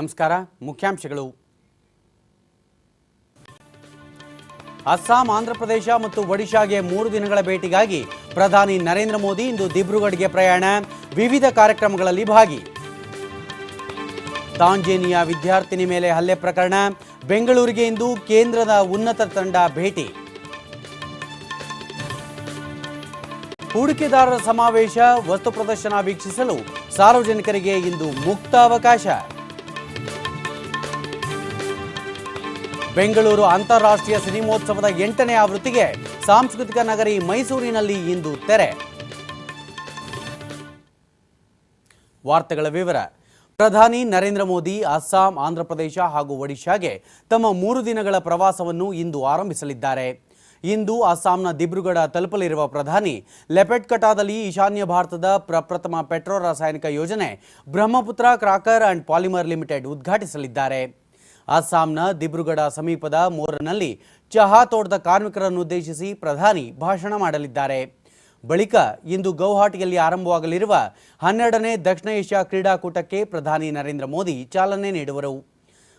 ನಮಸ್ಕಾರ. ಮುಖ್ಯಾಂಶಗಳು. ಅಸ್ಸಾಂ, ಆಂಧ್ರಪ್ರದೇಶ ಮತ್ತು ಒಡಿಶಾಗೆ 3 ದಿನಗಳ ಭೇಟಿಗಾಗಿ ಪ್ರಧಾನಿ ನರೇಂದ್ರ ಮೋದಿ ಇಂದು ದಿಬ್ರುಗಢ್ಗೆ ಪ್ರಯಾಣ, ವಿವಿಧ ಕಾರ್ಯಕ್ರಮಗಳಲ್ಲಿ ಭಾಗಿ. ತಾಂಜೇನಿಯಾ ವಿದ್ಯಾರ್ಥಿನಿ ಮೇಲೆ ಹಲ್ಲೆ ಪ್ರಕರಣ, ಬೆಂಗಳೂರಿಗೆ ಇಂದು ಕೇಂದ್ರದ ಉನ್ನತ ತಂಡ ಭೇಟಿ. ಹೂಡಿಕೆದಾರರ ಸಮಾವೇಶ, ವಸ್ತು ಪ್ರದರ್ಶನ ವೀಕ್ಷಿಸಲು ಸಾರ್ವಜನಿಕರಿಗೆ ಇಂದು ಮುಕ್ತ ಅವಕಾಶ. ಬೆಂಗಳೂರು ಅಂತಾರಾಷ್ಟ್ರೀಯ ಸಿನಿಮೋತ್ಸವದ 8ನೇ ಆವೃತ್ತಿಗೆ ಸಾಂಸ್ಕೃತಿಕ ನಗರಿ ಮೈಸೂರಿನಲ್ಲಿ ಇಂದು ತೆರೆ. ವಾರ್ತೆಗಳ ವಿವರ. ಪ್ರಧಾನಿ ನರೇಂದ್ರ ಮೋದಿ ಅಸ್ಸಾಂ, ಆಂಧ್ರಪ್ರದೇಶ ಹಾಗೂ ಒಡಿಶಾಗೆ ತಮ್ಮ 3 ದಿನಗಳ ಪ್ರವಾಸವನ್ನು ಇಂದು ಆರಂಭಿಸಲಿದ್ದಾರೆ. ಇಂದು ಅಸ್ಸಾಂನ ದಿಬ್ರುಗಢ ತಲುಪಲಿರುವ ಪ್ರಧಾನಿ ಲೆಪೆಟ್ಕಟಾದಲ್ಲಿ ಈಶಾನ್ಯ ಭಾರತದ ಪ್ರಪ್ರಥಮ ಪೆಟ್ರೋ ರಾಸಾಯನಿಕ ಯೋಜನೆ Brahmaputra Crocker and polymer limited ಉದ್ಘಾಟಿಸಲಿದ್ದಾರೆ. ಅಸ್ಸಾಂನ ದಿಬ್ರುಗಢ ಸಮೀಪದ ಮೋರನಲ್ಲಿ ಚಹಾ ತೋಟದ ಕಾರ್ಮಿಕರನ್ನು ಉದ್ದೇಶಿಸಿ ಪ್ರಧಾನಿ ಭಾಷಣ ಮಾಡಲಿದ್ದಾರೆ. ಬಳಿಕ ಇಂದು ಗೌಹಾಟಿಯಲ್ಲಿ ಆರಂಭವಾಗಲಿರುವ 12ನೇ ದಕ್ಷಿಣ ಏಷ್ಯಾ ಕ್ರೀಡಾಕೂಟಕ್ಕೆ ಪ್ರಧಾನಿ ನರೇಂದ್ರ ಮೋದಿ ಚಾಲನೆ ನೀಡುವರು.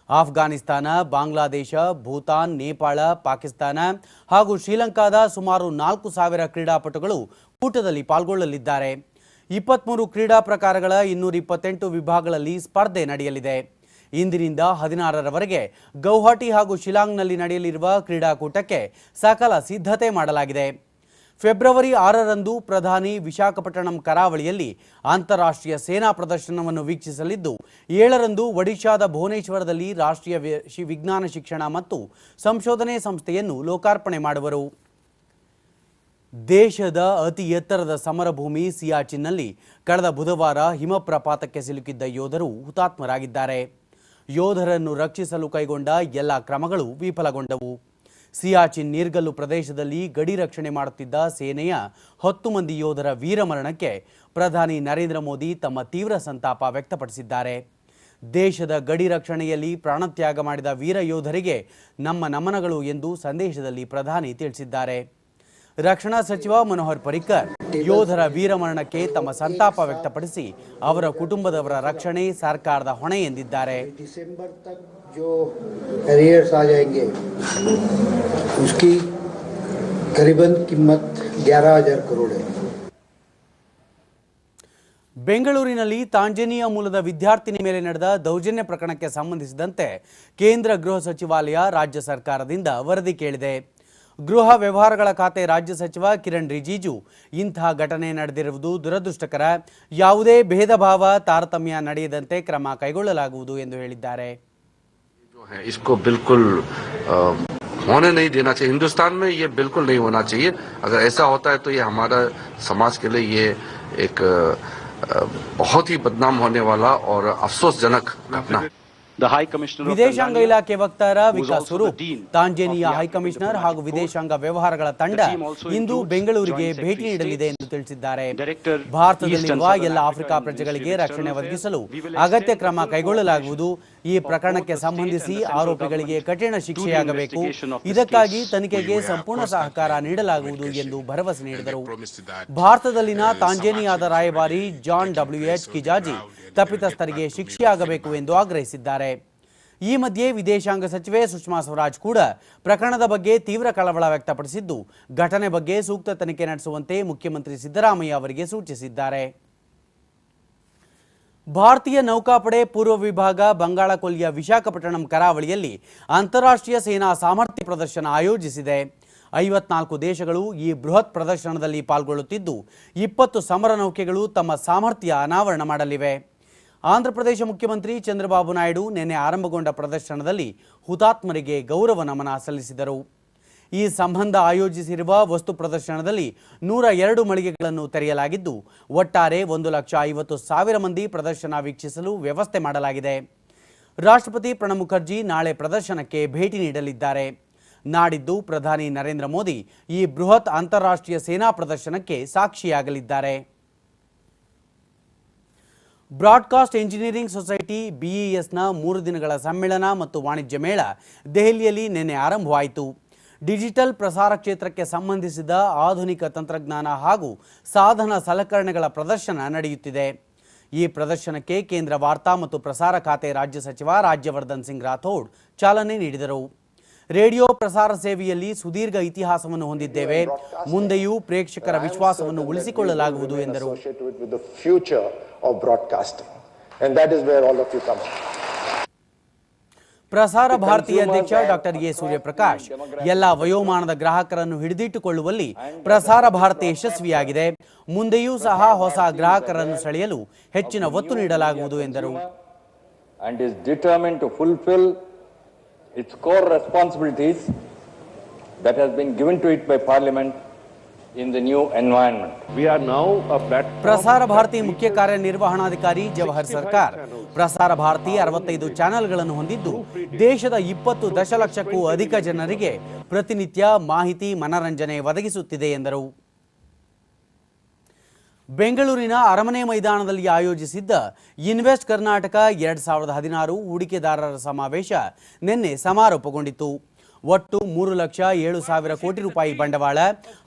ಆಫ್ಘಾನಿಸ್ತಾನ, ಬಾಂಗ್ಲಾದೇಶ, ಭೂತಾನ್, ನೇಪಾಳ, ಪಾಕಿಸ್ತಾನ ಹಾಗೂ ಶ್ರೀಲಂಕಾದ ಸುಮಾರು 4,000 ಕ್ರೀಡಾಪಟುಗಳು ಕೂಟದಲ್ಲಿ ಪಾಲ್ಗೊಳ್ಳಲಿದ್ದಾರೆ. 23 ಕ್ರೀಡಾ ಪ್ರಕಾರಗಳ 228 ವಿಭಾಗಗಳಲ್ಲಿ ಸ್ಪರ್ಧೆ ನಡೆಯಲಿದೆ. ಇಂದಿನಿಂದ 16ರವರೆಗೆ ಗೌಹಾಟಿ ಹಾಗೂ ಶಿಲಾಂಗ್ನಲ್ಲಿ ನಡೆಯಲಿರುವ ಕ್ರೀಡಾಕೂಟಕ್ಕೆ ಸಕಲ ಸಿದ್ಧತೆ ಮಾಡಲಾಗಿದೆ. ಫೆಬ್ರವರಿ 6ರಂದು ಪ್ರಧಾನಿ ವಿಶಾಖಪಟ್ಟಣಂ ಕರಾವಳಿಯಲ್ಲಿ ಅಂತಾರಾಷ್ಟ್ರೀಯ ಸೇನಾ ಪ್ರದರ್ಶನವನ್ನು ವೀಕ್ಷಿಸಲಿದ್ದು, 7ರಂದು ಒಡಿಶಾದ ಭುವನೇಶ್ವರದಲ್ಲಿ ರಾಷ್ಟ್ರೀಯ ವಿಜ್ಞಾನ ಶಿಕ್ಷಣ ಮತ್ತು ಸಂಶೋಧನೆ ಸಂಸ್ಥೆಯನ್ನು ಲೋಕಾರ್ಪಣೆ ಮಾಡುವರು. ದೇಶದ ಅತಿ ಎತ್ತರದ ಸಮರಭೂಮಿ ಸಿಯಾಚಿನ್ನಲ್ಲಿ ಕಳೆದ ಬುಧವಾರ ಹಿಮಪ್ರಪಾತಕ್ಕೆ ಸಿಲುಕಿದ್ದ ಯೋಧರು ಹುತಾತ್ಮರಾಗಿದ್ದಾರೆ. ಯೋಧರನ್ನು ರಕ್ಷಿಸಲು ಕೈಗೊಂಡ ಎಲ್ಲ ಕ್ರಮಗಳು ವಿಫಲಗೊಂಡವು. ಸಿಯಾಚಿನ್ ನೀರ್ಗಲ್ಲು ಪ್ರದೇಶದಲ್ಲಿ ಗಡಿ ರಕ್ಷಣೆ ಮಾಡುತ್ತಿದ್ದ ಸೇನೆಯ 10 ಮಂದಿ ಯೋಧರ ವೀರಮರಣಕ್ಕೆ ಪ್ರಧಾನಿ ನರೇಂದ್ರ ಮೋದಿ ತಮ್ಮ ತೀವ್ರ ಸಂತಾಪ ವ್ಯಕ್ತಪಡಿಸಿದ್ದಾರೆ. ದೇಶದ ಗಡಿ ರಕ್ಷಣೆಯಲ್ಲಿ ಪ್ರಾಣತ್ಯಾಗ ಮಾಡಿದ ವೀರ ಯೋಧರಿಗೆ ನಮ್ಮ ನಮನಗಳು ಎಂದು ಸಂದೇಶದಲ್ಲಿ ಪ್ರಧಾನಿ ತಿಳಿಸಿದ್ದಾರೆ. ರಕ್ಷಣಾ ಸಚಿವ ಮನೋಹರ್ ಪರಿಕ್ಕರ್ ಯೋಧರ ವೀರಮರಣಕ್ಕೆ ತಮ್ಮ ಸಂತಾಪ ವ್ಯಕ್ತಪಡಿಸಿ ಅವರ ಕುಟುಂಬದವರ ರಕ್ಷಣೆ ಸರ್ಕಾರದ ಹೊಣೆ ಎಂದಿದ್ದಾರೆ. दिसंबर तक जो एरियर्स आ जाएंगे उसकी करीबन कीमत 11,000 करोड़ है. ಬೆಂಗಳೂರಿನಲ್ಲಿ ತಾಂಜೇನಿಯಾ ಮೂಲದ ವಿದ್ಯಾರ್ಥಿನಿ ಮೇಲೆ ನಡೆದ ದೌರ್ಜನ್ಯ ಪ್ರಕರಣಕ್ಕೆ ಸಂಬಂಧಿಸಿದಂತೆ ಕೇಂದ್ರ ಗೃಹ ಸಚಿವಾಲಯ ರಾಜ್ಯ ಸರ್ಕಾರದಿಂದ ವರದಿ ಕೇಳಿದೆ. ಗೃಹ ವ್ಯವಹಾರಗಳ ಖಾತೆ ರಾಜ್ಯ ಸಚಿವ ಕಿರಣ್ ರಿಜಿಜು ಇಂತಹ ಘಟನೆ ನಡೆದಿರುವುದು ದುರದೃಷ್ಟಕರ, ಯಾವುದೇ ಭೇದ ಭಾವ ತಾರತಮ್ಯ ನಡೆಯದಂತೆ ಕ್ರಮ ಕೈಗೊಳ್ಳಲಾಗುವುದು ಎಂದು ಹೇಳಿದ್ದಾರೆ. इसको बिल्कुल होने नहीं देना चाहिए. हिंदुस्तान में ये बिल्कुल नहीं होना चाहिए. अगर ऐसा होता है तो ये हमारा समाज के लिए ये एक बहुत ही बदनाम होने वाला और अफसोसजनक घटना है. ವಿದೇಶಾಂಗ ಇಲಾಖೆ ವಕ್ತಾರ ವಿಕಾಸ್ ಸ್ವರೂಪ್, ತಾಂಜೇನಿಯಾ ಹೈಕಮಿಷನರ್ ಹಾಗೂ ವಿದೇಶಾಂಗ ವ್ಯವಹಾರಗಳ ತಂಡ ಇಂದು ಬೆಂಗಳೂರಿಗೆ ಭೇಟಿ ನೀಡಲಿದೆ ಎಂದು ತಿಳಿಸಿದ್ದಾರೆ. ಭಾರತದಲ್ಲಿರುವ ಎಲ್ಲ ಆಫ್ರಿಕಾ ಪ್ರಜೆಗಳಿಗೆ ರಕ್ಷಣೆ ಒದಗಿಸಲು ಅಗತ್ಯ ಕ್ರಮ ಕೈಗೊಳ್ಳಲಾಗುವುದು. ಈ ಪ್ರಕರಣಕ್ಕೆ ಸಂಬಂಧಿಸಿ ಆರೋಪಿಗಳಿಗೆ ಕಠಿಣ ಶಿಕ್ಷೆಯಾಗಬೇಕು. ಇದಕ್ಕಾಗಿ ತನಿಖೆಗೆ ಸಂಪೂರ್ಣ ಸಹಕಾರ ನೀಡಲಾಗುವುದು ಎಂದು ಭರವಸೆ ನೀಡಿದರು. ಭಾರತದಲ್ಲಿನ ತಾಂಜೇನಿಯಾದ ರಾಯಭಾರಿ ಜಾನ್ WH ಕಿಜಾಜಿ ತಪ್ಪಿತಸ್ಥರಿಗೆ ಶಿಕ್ಷೆಯಾಗಬೇಕು ಎಂದು ಆಗ್ರಹಿಸಿದ್ದಾರೆ. ಈ ಮಧ್ಯೆ ವಿದೇಶಾಂಗ ಸಚಿವೆ ಸುಷ್ಮಾ ಸ್ವರಾಜ್ ಕೂಡ ಪ್ರಕರಣದ ಬಗ್ಗೆ ತೀವ್ರ ಕಳವಳ ವ್ಯಕ್ತಪಡಿಸಿದ್ದು, ಘಟನೆ ಬಗ್ಗೆ ಸೂಕ್ತ ತನಿಖೆ ನಡೆಸುವಂತೆ ಮುಖ್ಯಮಂತ್ರಿ ಸಿದ್ದರಾಮಯ್ಯ ಅವರಿಗೆ ಸೂಚಿಸಿದ್ದಾರೆ. ಭಾರತೀಯ ನೌಕಾಪಡೆ ಪೂರ್ವ ವಿಭಾಗ ಬಂಗಾಳ ಕೊಲ್ಲಿಯ ವಿಶಾಖಪಟ್ಟಣಂ ಕರಾವಳಿಯಲ್ಲಿ ಅಂತಾರಾಷ್ಟ್ರೀಯ ಸೇನಾ ಸಾಮರ್ಥ್ಯ ಪ್ರದರ್ಶನ ಆಯೋಜಿಸಿದೆ. 54 ದೇಶಗಳು ಈ ಬೃಹತ್ ಪ್ರದರ್ಶನದಲ್ಲಿ ಪಾಲ್ಗೊಳ್ಳುತ್ತಿದ್ದು, 20 ಸಮರ ನೌಕೆಗಳು ತಮ್ಮ ಸಾಮರ್ಥ್ಯ ಅನಾವರಣ ಮಾಡಲಿವೆ. ಆಂಧ್ರಪ್ರದೇಶ ಮುಖ್ಯಮಂತ್ರಿ ಚಂದ್ರಬಾಬು ನಾಯ್ಡು ನಿನ್ನೆ ಆರಂಭಗೊಂಡ ಪ್ರದರ್ಶನದಲ್ಲಿ ಹುತಾತ್ಮರಿಗೆ ಗೌರವ ನಮನ ಸಲ್ಲಿಸಿದರು. ಈ ಸಂಬಂಧ ಆಯೋಜಿಸಿರುವ ವಸ್ತು ಪ್ರದರ್ಶನದಲ್ಲಿ 102 ಮಳಿಗೆಗಳನ್ನು ತೆರೆಯಲಾಗಿದ್ದು, ಒಟ್ಟಾರೆ 1,50,000 ಮಂದಿ ಪ್ರದರ್ಶನ ವೀಕ್ಷಿಸಲು ವ್ಯವಸ್ಥೆ ಮಾಡಲಾಗಿದೆ. ರಾಷ್ಟ್ರಪತಿ ಪ್ರಣಬ್ ಮುಖರ್ಜಿ ನಾಳೆ ಪ್ರದರ್ಶನಕ್ಕೆ ಭೇಟಿ ನೀಡಲಿದ್ದಾರೆ. ನಾಡಿದ್ದು ಪ್ರಧಾನಿ ನರೇಂದ್ರ ಮೋದಿ ಈ ಬೃಹತ್ ಅಂತಾರಾಷ್ಟ್ರೀಯ ಸೇನಾ ಪ್ರದರ್ಶನಕ್ಕೆ ಸಾಕ್ಷಿಯಾಗಲಿದ್ದಾರೆ. ಬ್ರಾಡ್ಕಾಸ್ಟ್ ಎಂಜಿನಿಯರಿಂಗ್ ಸೊಸೈಟಿ BESನ 3 ದಿನಗಳ ಸಮ್ಮೇಳನ ಮತ್ತು ವಾಣಿಜ್ಯ ಮೇಳ ದೆಹಲಿಯಲ್ಲಿ ನಿನ್ನೆ ಆರಂಭವಾಯಿತು. ಡಿಜಿಟಲ್ ಪ್ರಸಾರ ಕ್ಷೇತ್ರಕ್ಕೆ ಸಂಬಂಧಿಸಿದ ಆಧುನಿಕ ತಂತ್ರಜ್ಞಾನ ಹಾಗೂ ಸಾಧನ ಸಲಕರಣೆಗಳ ಪ್ರದರ್ಶನ ನಡೆಯುತ್ತಿದೆ. ಈ ಪ್ರದರ್ಶನಕ್ಕೆ ಕೇಂದ್ರ ವಾರ್ತಾ ಮತ್ತು ಪ್ರಸಾರ ಖಾತೆ ರಾಜ್ಯ ಸಚಿವ ರಾಜ್ಯವರ್ಧನ್ ಸಿಂಗ್ ರಾಥೋಡ್ ಚಾಲನೆ ನೀಡಿದರು. ರೇಡಿಯೋ ಪ್ರಸಾರ ಸೇವೆಯಲ್ಲಿ ಸುದೀರ್ಘ ಇತಿಹಾಸವನ್ನು ಹೊಂದಿದ್ದೇವೆ, ಮುಂದೆಯೂ ಪ್ರೇಕ್ಷಕರ ವಿಶ್ವಾಸವನ್ನು ಉಳಿಸಿಕೊಳ್ಳಲಾಗುವುದು ಎಂದರು. ಪ್ರಸಾರ ಭಾರತಿ ಅಧ್ಯಕ್ಷ ಡಾಕ್ಟರ್ ಎ ಸೂರ್ಯಪ್ರಕಾಶ್ ಎಲ್ಲ ವಯೋಮಾನದ ಗ್ರಾಹಕರನ್ನು ಹಿಡಿದಿಟ್ಟುಕೊಳ್ಳುವಲ್ಲಿ ಪ್ರಸಾರ ಭಾರತಿ ಯಶಸ್ವಿಯಾಗಿದೆ, ಮುಂದೆಯೂ ಸಹ ಹೊಸ ಗ್ರಾಹಕರನ್ನು ಸೆಳೆಯಲು ಹೆಚ್ಚಿನ ಒತ್ತು ನೀಡಲಾಗುವುದು ಎಂದರು. Its core responsibilities that has been given to it by Parliament in the new environment. We are now a platform. Prasar Bharati ಮುಖ್ಯ ಕಾರ್ಯನಿರ್ವಹಣಾಧಿಕಾರಿ ಜವಹರ್ ಸರ್ಕಾರ್ ಪ್ರಸಾರ ಭಾರತಿ 65 ಚಾನೆಲ್ಗಳನ್ನು ಹೊಂದಿದ್ದು ದೇಶದ 20 ದಶಲಕ್ಷಕ್ಕೂ ಅಧಿಕ ಜನರಿಗೆ ಪ್ರತಿನಿತ್ಯ ಮಾಹಿತಿ ಮನರಂಜನೆ ಒದಗಿಸುತ್ತಿದೆ ಎಂದರು. ಬೆಂಗಳೂರಿನ ಅರಮನೆ ಮೈದಾನದಲ್ಲಿ ಆಯೋಜಿಸಿದ್ದ ಇನ್ವೆಸ್ಟ್ ಕರ್ನಾಟಕ 2016 ಹೂಡಿಕೆದಾರರ ಸಮಾವೇಶ ನಿನ್ನೆ ಸಮಾರೋಪಗೊಂಡಿತು. ಒಟ್ಟು 3,07,000 ಕೋಟಿ ರೂಪಾಯಿ ಬಂಡವಾಳ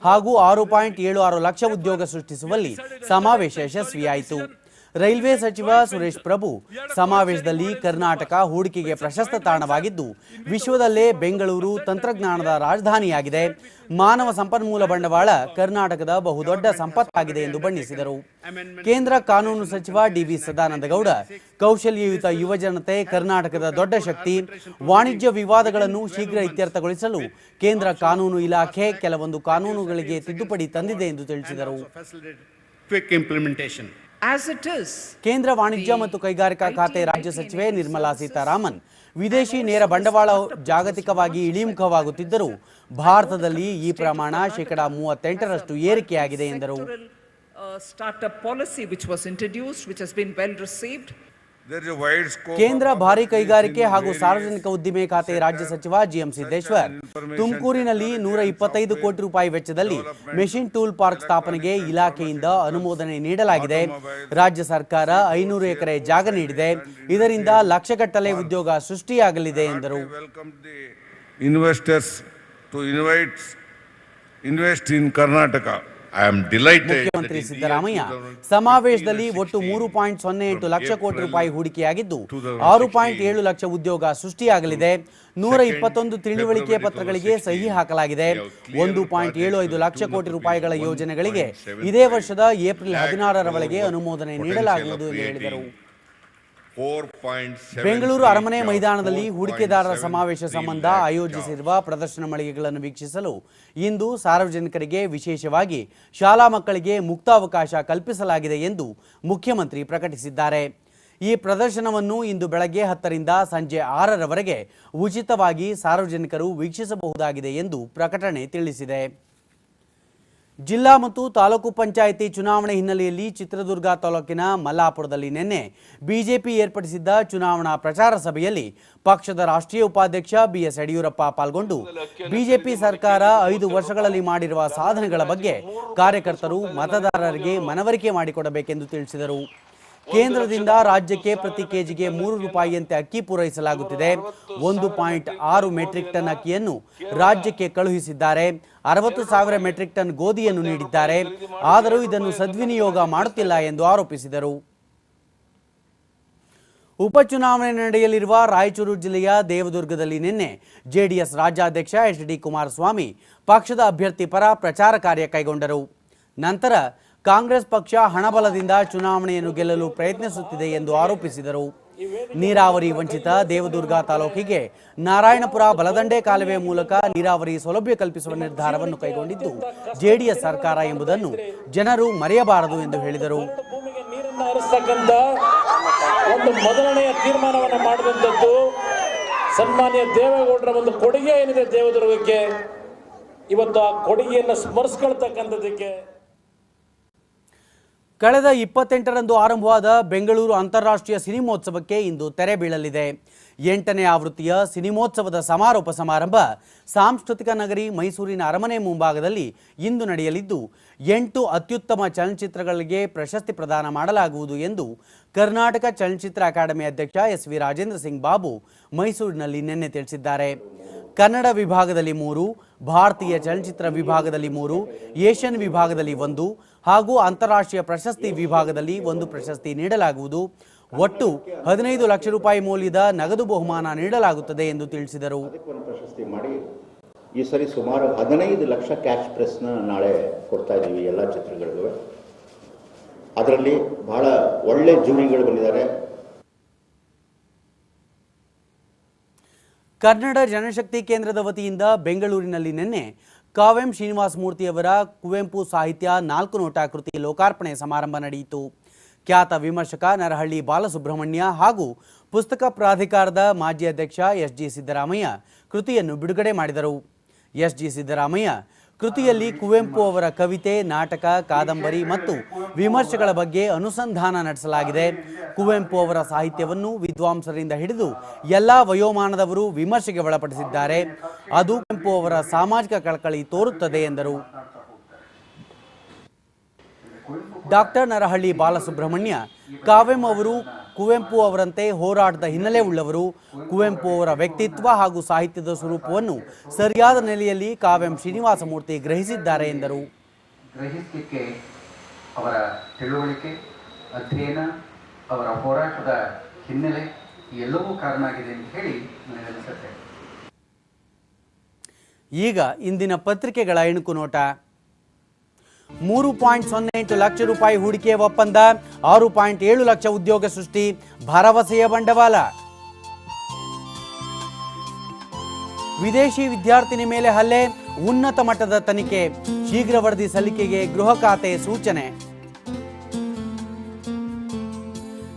ಹಾಗೂ 6.76 ಲಕ್ಷ ಉದ್ಯೋಗ ಸೃಷ್ಟಿಸುವಲ್ಲಿ ಸಮಾವೇಶ ಯಶಸ್ವಿಯಾಯಿತು. ರೈಲ್ವೆ ಸಚಿವ ಸುರೇಶ್ ಪ್ರಭು ಸಮಾವೇಶದಲ್ಲಿ ಕರ್ನಾಟಕ ಹೂಡಿಕೆಗೆ ಪ್ರಶಸ್ತ ತಾಣವಾಗಿದ್ದು ವಿಶ್ವದಲ್ಲೇ ಬೆಂಗಳೂರು ತಂತ್ರಜ್ಞಾನದ ರಾಜಧಾನಿಯಾಗಿದೆ, ಮಾನವ ಸಂಪನ್ಮೂಲ ಬಂಡವಾಳ ಕರ್ನಾಟಕದ ಬಹುದೊಡ್ಡ ಸಂಪತ್ತಾಗಿದೆ ಎಂದು ಬಣ್ಣಿಸಿದರು. ಕೇಂದ್ರ ಕಾನೂನು ಸಚಿವ ಡಿ.ವಿ. ಸದಾನಂದಗೌಡ ಕೌಶಲ್ಯಯುತ ಯುವಜನತೆ ಕರ್ನಾಟಕದ ದೊಡ್ಡ ಶಕ್ತಿ, ವಾಣಿಜ್ಯ ವಿವಾದಗಳನ್ನು ಶೀಘ್ರ ಇತ್ಯರ್ಥಗೊಳಿಸಲು ಕೇಂದ್ರ ಕಾನೂನು ಇಲಾಖೆ ಕೆಲವೊಂದು ಕಾನೂನುಗಳಿಗೆ ತಿದ್ದುಪಡಿ ತಂದಿದೆ ಎಂದು ತಿಳಿಸಿದರು. ಕೇಂದ್ರ ವಾಣಿಜ್ಯ ಮತ್ತು ಕೈಗಾರಿಕಾ ಖಾತೆ ರಾಜ್ಯ ಸಚಿವೆ ನಿರ್ಮಲಾ ಸೀತಾರಾಮನ್ ವಿದೇಶಿ ನೇರ ಬಂಡವಾಳ ಜಾಗತಿಕವಾಗಿ ಇಳಿಮುಖವಾಗುತ್ತಿದ್ದರೂ ಭಾರತದಲ್ಲಿ ಈ ಪ್ರಮಾಣ 38% ಏರಿಕೆಯಾಗಿದೆ ಎಂದರು. ಕೇಂದ್ರ ಭಾರಿ ಕೈಗಾರಿಕೆ ಹಾಗೂ ಸಾರ್ವಜನಿಕ ಉದ್ದಿಮೆ ಖಾತೆ ರಾಜ್ಯ ಸಚಿವ ಜಿಎಂ ಸಿದ್ದೇಶ್ವರ್ ತುಮಕೂರಿನಲ್ಲಿ 125 ಕೋಟಿ ರೂಪಾಯಿ ವೆಚ್ಚದಲ್ಲಿ ಮೆಷಿನ್ ಟೂಲ್ ಪಾರ್ಕ್ ಸ್ಥಾಪನೆಗೆ ಇಲಾಖೆಯಿಂದ ಅನುಮೋದನೆ ನೀಡಲಾಗಿದೆ. ರಾಜ್ಯ ಸರ್ಕಾರ 500 ಎಕರೆ ಜಾಗ ನೀಡಿದೆ, ಇದರಿಂದ ಲಕ್ಷಗಟ್ಟಲೆ ಉದ್ಯೋಗ ಸೃಷ್ಟಿಯಾಗಲಿದೆ ಎಂದರು. ಮುಖ್ಯಮಂತ್ರಿ ಸಿದ್ದರಾಮಯ್ಯ ಸಮಾವೇಶದಲ್ಲಿ ಒಟ್ಟು 3.08 ಲಕ್ಷ ಕೋಟಿ ರೂಪಾಯಿ ಹೂಡಿಕೆಯಾಗಿದ್ದು 6.7 ಲಕ್ಷ ಉದ್ಯೋಗ ಸೃಷ್ಟಿಯಾಗಲಿದೆ. 121 ತಿಳಿವಳಿಕೆ ಪತ್ರಗಳಿಗೆ ಸಹಿ ಹಾಕಲಾಗಿದೆ. 1.75 ಲಕ್ಷ ಕೋಟಿ ರೂಪಾಯಿಗಳ ಯೋಜನೆಗಳಿಗೆ ಇದೇ ವರ್ಷದ ಏಪ್ರಿಲ್ 16ರವರೆಗೆ ಅನುಮೋದನೆ ನೀಡಲಾಗುವುದು ಎಂದು ಹೇಳಿದರು. ಬೆಂಗಳೂರು ಅರಮನೆ ಮೈದಾನದಲ್ಲಿ ಹೂಡಿಕೆದಾರರ ಸಮಾವೇಶ ಸಂಬಂಧ ಆಯೋಜಿಸಿರುವ ಪ್ರದರ್ಶನ ಮಳಿಗೆಗಳನ್ನು ವೀಕ್ಷಿಸಲು ಇಂದು ಸಾರ್ವಜನಿಕರಿಗೆ ವಿಶೇಷವಾಗಿ ಶಾಲಾ ಮಕ್ಕಳಿಗೆ ಮುಕ್ತ ಅವಕಾಶ ಕಲ್ಪಿಸಲಾಗಿದೆ ಎಂದು ಮುಖ್ಯಮಂತ್ರಿ ಪ್ರಕಟಿಸಿದ್ದಾರೆ. ಈ ಪ್ರದರ್ಶನವನ್ನು ಇಂದು ಬೆಳಗ್ಗೆ 10ರಿಂದ ಸಂಜೆ 6ರವರೆಗೆ ಉಚಿತವಾಗಿ ಸಾರ್ವಜನಿಕರು ವೀಕ್ಷಿಸಬಹುದಾಗಿದೆ ಎಂದು ಪ್ರಕಟಣೆ ತಿಳಿಸಿದೆ. ಜಿಲ್ಲಾ ಮತ್ತು ತಾಲೂಕು ಪಂಚಾಯಿತಿ ಚುನಾವಣೆ ಹಿನ್ನೆಲೆಯಲ್ಲಿ ಚಿತ್ರದುರ್ಗ ತಾಲೂಕಿನ ಮಲ್ಲಾಪುರದಲ್ಲಿ ನಿನ್ನೆ ಬಿಜೆಪಿ ಏರ್ಪಡಿಸಿದ್ದ ಚುನಾವಣಾ ಪ್ರಚಾರ ಸಭೆಯಲ್ಲಿ ಪಕ್ಷದ ರಾಷ್ಟ್ರೀಯ ಉಪಾಧ್ಯಕ್ಷ ಬಿಎಸ್ ಯಡಿಯೂರಪ್ಪ ಪಾಲ್ಗೊಂಡು ಬಿಜೆಪಿ ಸರ್ಕಾರ 5 ವರ್ಷಗಳಲ್ಲಿ ಮಾಡಿರುವ ಸಾಧನೆಗಳ ಬಗ್ಗೆ ಕಾರ್ಯಕರ್ತರು ಮತದಾರರಿಗೆ ಮನವರಿಕೆ ಮಾಡಿಕೊಡಬೇಕೆಂದು ತಿಳಿಸಿದರು. ಕೇಂದ್ರದಿಂದ ರಾಜ್ಯಕ್ಕೆ ಪ್ರತಿ ಕೆಜಿಗೆ 3 ರೂಪಾಯಿಯಂತೆ ಅಕ್ಕಿ ಪೂರೈಸಲಾಗುತ್ತಿದೆ. 1.6 ಮೆಟ್ರಿಕ್ ಟನ್ ಅಕ್ಕಿಯನ್ನು ರಾಜ್ಯಕ್ಕೆ ಕಳುಹಿಸಿದ್ದಾರೆ. 60,000 ಮೆಟ್ರಿಕ್ ಟನ್ ಗೋಧಿಯನ್ನು ನೀಡಿದ್ದಾರೆ. ಆದರೂ ಇದನ್ನು ಸದ್ವಿನಿಯೋಗ ಮಾಡುತ್ತಿಲ್ಲ ಎಂದು ಆರೋಪಿಸಿದರು. ಉಪಚುನಾವಣೆ ನಡೆಯಲಿರುವ ರಾಯಚೂರು ಜಿಲ್ಲೆಯ ದೇವದುರ್ಗದಲ್ಲಿ ನಿನ್ನೆ ಜೆಡಿಎಸ್ ರಾಜ್ಯಾಧ್ಯಕ್ಷ ಎಚ್.ಡಿ. ಕುಮಾರಸ್ವಾಮಿ ಪಕ್ಷದ ಅಭ್ಯರ್ಥಿ ಪರ ಪ್ರಚಾರ ಕಾರ್ಯ ಕೈಗೊಂಡರು. ನಂತರ ಕಾಂಗ್ರೆಸ್ ಪಕ್ಷ ಹಣಬಲದಿಂದ ಚುನಾವಣೆಯನ್ನು ಗೆಲ್ಲಲು ಪ್ರಯತ್ನಿಸುತ್ತಿದೆ ಎಂದು ಆರೋಪಿಸಿದರು. ನೀರಾವರಿ ವಂಚಿತ ದೇವದುರ್ಗ ತಾಲೂಕಿಗೆ ನಾರಾಯಣಪುರ ಬಲದಂಡೆ ಕಾಲುವೆ ಮೂಲಕ ನೀರಾವರಿ ಸೌಲಭ್ಯ ಕಲ್ಪಿಸುವ ನಿರ್ಧಾರವನ್ನು ಕೈಗೊಂಡಿದ್ದು ಜೆಡಿಎಸ್ ಸರ್ಕಾರ ಎಂಬುದನ್ನು ಜನರು ಮರೆಯಬಾರದು ಎಂದು ಹೇಳಿದರು. ಒಂದು ಮೊದಲನೆಯ ತೀರ್ಮಾನವನ್ನು ಮಾಡಿದಂಥದ್ದು ಸನ್ಮಾನ್ಯ ದೇವೇಗೌಡರ ಒಂದು ಕೊಡುಗೆ ಏನಿದೆ ದೇವದುರ್ಗಕ್ಕೆ, ಇವತ್ತು ಆ ಕೊಡುಗೆಯನ್ನು ಸ್ಮರಿಸ್ಕೊಳ್ತಕ್ಕಂಥದ್ದಕ್ಕೆ ಕಳೆದ 28ರಂದು ಆರಂಭವಾದ ಬೆಂಗಳೂರು ಅಂತಾರಾಷ್ಟ್ರೀಯ ಸಿನಿಮೋತ್ಸವಕ್ಕೆ ಇಂದು ತೆರೆ ಬೀಳಲಿದೆ. 8ನೇ ಆವೃತ್ತಿಯ ಸಿನಿಮೋತ್ಸವದ ಸಮಾರೋಪ ಸಮಾರಂಭ ಸಾಂಸ್ಕೃತಿಕ ನಗರಿ ಮೈಸೂರಿನ ಅರಮನೆ ಮುಂಭಾಗದಲ್ಲಿ ಇಂದು ನಡೆಯಲಿದ್ದು 8 ಅತ್ಯುತ್ತಮ ಚಲನಚಿತ್ರಗಳಿಗೆ ಪ್ರಶಸ್ತಿ ಪ್ರದಾನ ಮಾಡಲಾಗುವುದು ಎಂದು ಕರ್ನಾಟಕ ಚಲನಚಿತ್ರ ಅಕಾಡೆಮಿ ಅಧ್ಯಕ್ಷ ಎಸ್.ವಿ. ರಾಜೇಂದ್ರ ಸಿಂಗ್ ಬಾಬು ಮೈಸೂರಿನಲ್ಲಿ ನಿನ್ನೆ ತಿಳಿಸಿದ್ದಾರೆ. ಕನ್ನಡ ವಿಭಾಗದಲ್ಲಿ 3, ಭಾರತೀಯ ಚಲನಚಿತ್ರ ವಿಭಾಗದಲ್ಲಿ 3, ಏಷ್ಯನ್ ವಿಭಾಗದಲ್ಲಿ 1 ಹಾಗೂ ಅಂತಾರಾಷ್ಟ್ರೀಯ ಪ್ರಶಸ್ತಿ ವಿಭಾಗದಲ್ಲಿ 1 ಪ್ರಶಸ್ತಿ ನೀಡಲಾಗುವುದು. ಒಟ್ಟು 15 ಲಕ್ಷ ರೂಪಾಯಿ ಮೌಲ್ಯದ ನಗದು ಬಹುಮಾನ ನೀಡಲಾಗುತ್ತದೆ ಎಂದು ತಿಳಿಸಿದರು. ಪ್ರಶಸ್ತಿ ಮಾಡಿ ಈ ಸರಿ ಸುಮಾರು 15 ಲಕ್ಷ ಕ್ಯಾಚ್ ಪ್ರೆಸ್ನ ನಾಳೆ ಕೊಡ್ತಾ ಇದ್ದೀವಿ ಎಲ್ಲ ಚಿತ್ರಗಳಿಗೂ. ಅದರಲ್ಲಿ ಬಹಳ ಒಳ್ಳೆ ಜೂರಿಗಳು ಬಂದಿದ್ದಾರೆ. ಕನ್ನಡ ಜನಶಕ್ತಿ ಕೇಂದ್ರದ ವತಿಯಿಂದ ಬೆಂಗಳೂರಿನಲ್ಲಿ ನಿನ್ನೆ ಕಾವ್ಯಂ ಶ್ರೀನಿವಾಸ ಮೂರ್ತಿಯವರ ಕುವೆಂಪು ಸಾಹಿತ್ಯ 4 ನೋಟ ಕೃತಿ ಲೋಕಾರ್ಪಣೆ ಸಮಾರಂಭ ನಡೆಯಿತು. ಖ್ಯಾತ ವಿಮರ್ಶಕ ನರಹಳ್ಳಿ ಬಾಲಸುಬ್ರಹ್ಮಣ್ಯ ಹಾಗೂ ಪುಸ್ತಕ ಪ್ರಾಧಿಕಾರದ ಮಾಜಿ ಅಧ್ಯಕ್ಷ ಎಸ್.ಜಿ. ಸಿದ್ದರಾಮಯ್ಯ ಕೃತಿಯನ್ನು ಬಿಡುಗಡೆ ಮಾಡಿದರು. ಎಸ್.ಜಿ. ಸಿದ್ದರಾಮಯ್ಯ ಕೃತಿಯಲ್ಲಿ ಕುವೆಂಪು ಅವರ ಕವಿತೆ, ನಾಟಕ, ಕಾದಂಬರಿ ಮತ್ತು ವಿಮರ್ಶೆಗಳ ಬಗ್ಗೆ ಅನುಸಂಧಾನ ನಡೆಸಲಾಗಿದೆ. ಕುವೆಂಪು ಅವರ ಸಾಹಿತ್ಯವನ್ನು ವಿದ್ವಾಂಸರಿಂದ ಹಿಡಿದು ಎಲ್ಲ ವಯೋಮಾನದವರು ವಿಮರ್ಶೆಗೆ ಒಳಪಡಿಸಿದ್ದಾರೆ. ಅದು ಕುವೆಂಪು ಅವರ ಸಾಮಾಜಿಕ ಕಳಕಳಿ ತೋರುತ್ತದೆ ಎಂದರು. ಡಾಕ್ಟರ್ ನರಹಳ್ಳಿ ಬಾಲಸುಬ್ರಹ್ಮಣ್ಯ ಕಾವ್ಯಂ ಅವರು ಕುವೆಂಪು ಅವರಂತೆ ಹೋರಾಟದ ಹಿನ್ನೆಲೆ ಉಳ್ಳವರು. ಕುವೆಂಪು ಅವರ ವ್ಯಕ್ತಿತ್ವ ಹಾಗೂ ಸಾಹಿತ್ಯದ ಸ್ವರೂಪವನ್ನು ಸರಿಯಾದ ನೆಲೆಯಲ್ಲಿ ಕಾವ್ಯಂ ಶ್ರೀನಿವಾಸ ಮೂರ್ತಿ ಗ್ರಹಿಸಿದ್ದಾರೆ ಎಂದರು. ಗ್ರಹಿಸಲಿಕ್ಕೆ ಅವರ ತಿಳುವಳಿಕೆ, ಅಧ್ಯಯನ, ಅವರ ಹೋರಾಟದ ಹಿನ್ನೆಲೆ ಎಲ್ಲವೂ ಕಾರಣ ಆಗಿದೆ ಅಂತ ಹೇಳಿ ನನಗನ್ನಿಸುತ್ತೆ. ಈಗ ಇಂದಿನ ಪತ್ರಿಕೆಗಳ ಇಣುಕು ನೋಟ. 3.08 ಲಕ್ಷ ರೂಪಾಯಿ ಹೂಡಿಕೆ ಒಪ್ಪಂದ, 6.7 ಲಕ್ಷ ಉದ್ಯೋಗ ಸೃಷ್ಟಿ, ಭರವಸೆಯ ಬಂಡವಾಳ. ವಿದೇಶಿ ವಿದ್ಯಾರ್ಥಿನಿ ಮೇಲೆ ಹಲ್ಲೆ, ಉನ್ನತ ಮಟ್ಟದ ತನಿಖೆ, ಶೀಘ್ರ ವರದಿ ಸಲ್ಲಿಕೆಗೆ ಗೃಹ ಖಾತೆ ಸೂಚನೆ.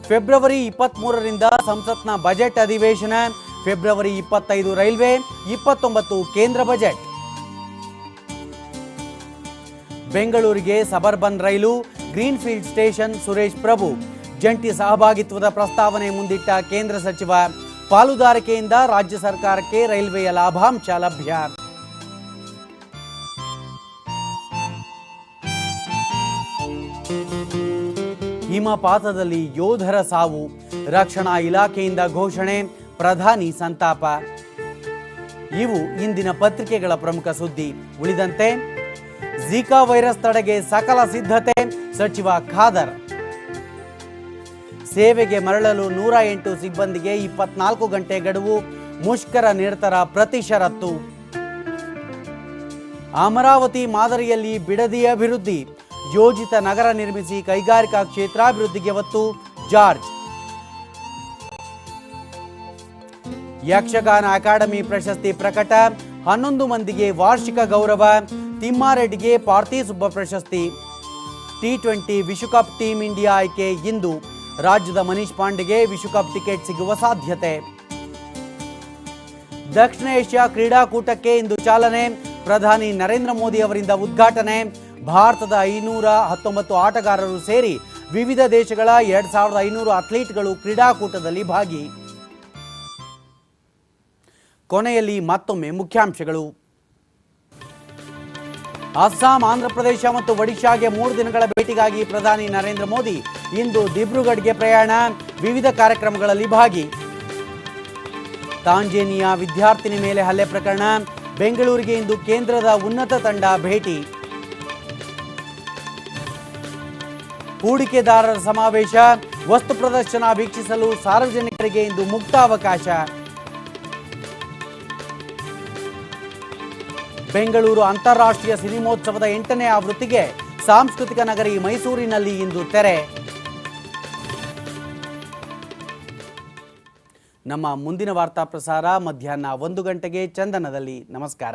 ಫೆಬ್ರವರಿ 23ರಿಂದ ಸಂಸತ್ನ ಬಜೆಟ್ ಅಧಿವೇಶನ, ಫೆಬ್ರವರಿ 25 ರೈಲ್ವೆ, 29 ಕೇಂದ್ರ ಬಜೆಟ್. ಬೆಂಗಳೂರಿಗೆ ಸಬರ್ಬನ್ ರೈಲು, ಗ್ರೀನ್ಫೀಲ್ಡ್ ಸ್ಟೇಷನ್ ಸುರೇಶ್ ಪ್ರಭು ಜಂಟಿ ಸಹಭಾಗಿತ್ವದ ಪ್ರಸ್ತಾವನೆ ಮುಂದಿಟ್ಟ ಕೇಂದ್ರ ಸಚಿವ. ಪಾಲುದಾರಿಕೆಯಿಂದ ರಾಜ್ಯ ಸರ್ಕಾರಕ್ಕೆ ರೈಲ್ವೆಯ ಲಾಭಾಂಶ ಲಭ್ಯ. ಹಿಮಪಾತದಲ್ಲಿ ಯೋಧರ ಸಾವು, ರಕ್ಷಣಾ ಇಲಾಖೆಯಿಂದ ಘೋಷಣೆ, ಪ್ರಧಾನಿ ಸಂತಾಪ. ಇವು ಇಂದಿನ ಪತ್ರಿಕೆಗಳ ಪ್ರಮುಖ ಸುದ್ದಿ. ಉಳಿದಂತೆ ಝಿಕಾ ವೈರಸ್ ತಡೆಗೆ ಸಕಲ ಸಿದ್ಧತೆ, ಸಚಿವ ಖಾದರ್. ಸೇವೆಗೆ ಮರಳಲು 108 ಸಿಬ್ಬಂದಿಗೆ 24 ಗಂಟೆ ಗಡುವು, ಮುಷ್ಕರ ನಿರತರ ಪ್ರತಿ ಷರತ್ತು. ಅಮರಾವತಿ ಮಾದರಿಯಲ್ಲಿ ಬಿಡದಿ ಅಭಿವೃದ್ಧಿ, ಯೋಜಿತ ನಗರ ನಿರ್ಮಿಸಿ ಕೈಗಾರಿಕಾ ಕ್ಷೇತ್ರಾಭಿವೃದ್ಧಿಗೆ ಒತ್ತು, ಜಾರ್ಜ್. ಯಕ್ಷಗಾನ ಅಕಾಡೆಮಿ ಪ್ರಶಸ್ತಿ ಪ್ರಕಟ, 11 ಮಂದಿಗೆ ವಾರ್ಷಿಕ ಗೌರವ, ತಿಮ್ಮಾರೆಡ್ಡಿಗೆ ಪಾರ್ಥಿಸುಬ್ಬ ಪ್ರಶಸ್ತಿ. T20 ವಿಶ್ವಕಪ್ ಟೀಮ್ ಇಂಡಿಯಾ ಆಯ್ಕೆ ಇಂದು, ರಾಜ್ಯದ ಮನೀಶ್ ಪಾಂಡೆಗೆ ವಿಶ್ವಕಪ್ ಟಿಕೆಟ್ ಸಿಗುವ ಸಾಧ್ಯತೆ. ದಕ್ಷಿಣ ಏಷ್ಯಾ ಕ್ರೀಡಾಕೂಟಕ್ಕೆ ಇಂದು ಚಾಲನೆ, ಪ್ರಧಾನಿ ನರೇಂದ್ರ ಮೋದಿ ಅವರಿಂದ ಉದ್ಘಾಟನೆ. ಭಾರತದ 519 ಆಟಗಾರರು ಸೇರಿ ವಿವಿಧ ದೇಶಗಳ 2500 ಅಥ್ಲೀಟ್ಗಳು ಕ್ರೀಡಾಕೂಟದಲ್ಲಿ ಭಾಗಿ. ಕೊನೆಯಲ್ಲಿ ಮತ್ತೊಮ್ಮೆ ಮುಖ್ಯಾಂಶಗಳು. ಅಸ್ಸಾಂ, ಆಂಧ್ರಪ್ರದೇಶ ಮತ್ತು ಒಡಿಶಾಗೆ 3 ದಿನಗಳ ಭೇಟಿಗಾಗಿ ಪ್ರಧಾನಿ ನರೇಂದ್ರ ಮೋದಿ ಇಂದು ದಿಬ್ರುಗಢ್ಗೆ ಪ್ರಯಾಣ, ವಿವಿಧ ಕಾರ್ಯಕ್ರಮಗಳಲ್ಲಿ ಭಾಗಿ. ತಾಂಜೇನಿಯಾ ವಿದ್ಯಾರ್ಥಿನಿ ಮೇಲೆ ಹಲ್ಲೆ ಪ್ರಕರಣ, ಬೆಂಗಳೂರಿಗೆ ಇಂದು ಕೇಂದ್ರದ ಉನ್ನತ ತಂಡ ಭೇಟಿ. ಹೂಡಿಕೆದಾರರ ಸಮಾವೇಶ, ವಸ್ತು ಪ್ರದರ್ಶನ ವೀಕ್ಷಿಸಲು ಸಾರ್ವಜನಿಕರಿಗೆ ಇಂದು ಮುಕ್ತ ಅವಕಾಶ. ಬೆಂಗಳೂರು ಅಂತಾರಾಷ್ಟ್ರೀಯ ಸಿನಿಮೋತ್ಸವದ 8ನೇ ಆವೃತ್ತಿಗೆ ಸಾಂಸ್ಕೃತಿಕ ನಗರಿ ಮೈಸೂರಿನಲ್ಲಿ ಇಂದು ತೆರೆ. ನಮ್ಮ ಮುಂದಿನ ವಾರ್ತಾ ಪ್ರಸಾರ ಮಧ್ಯಾಹ್ನ 1 ಗಂಟೆಗೆ ಚಂದನದಲ್ಲಿ. ನಮಸ್ಕಾರ.